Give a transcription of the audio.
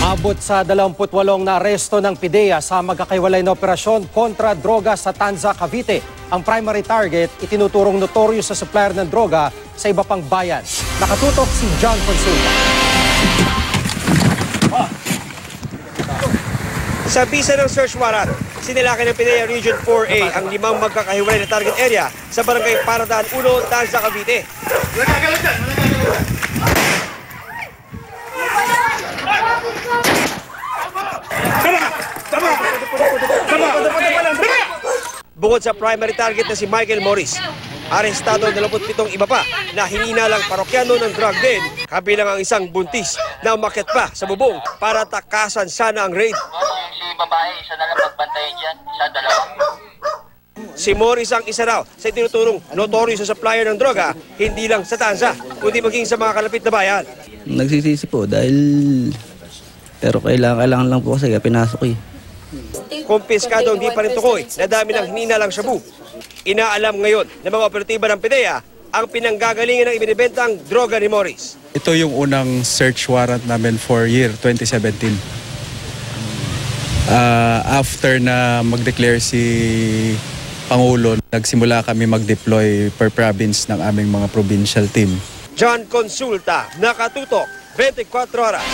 Abot sa 28 na aresto ng PIDEA sa magkakaiwalay na operasyon kontra droga sa Tanza, Cavite. Ang primary target, itinuturong notorious sa supplier ng droga sa iba pang bayan. Nakatutok si John Consulta. Sa bisa ng search warrant, sinilaki ng PIDEA Region 4A ang 5 magkakahiwalay na target area sa barangay Paradaan 1, Tanza, Cavite. Bukod sa primary target na si Michael Morris, arestado ang 27 iba pa na hininalang parokyano ng drug den, kabilang ang isang buntis na umakyat pa sa bubong para takasan sana ang raid. Si babae, isa na lang magbantayan dyan, isa dalawa. Si Morris ang isa raw sa tinuturong notorious sa supplier ng droga, hindi lang sa Tanza, kundi maging sa mga kalapit na bayan. Nagsisisi po dahil pero kailangan lang po kasi pinasok eh. Kumpiskado ang di pa rin tukoy na dami ng hininalang shabu. Inaalam ngayon ng mga operatiba ng PIDEA ang pinanggagalingan ng ibinibentang droga ni Morris. Ito yung unang search warrant namin for year 2017. After na mag-declare si Pangulo, nagsimula kami mag-deploy per province ng aming mga provincial team. John Consulta, nakatutok, 24 oras.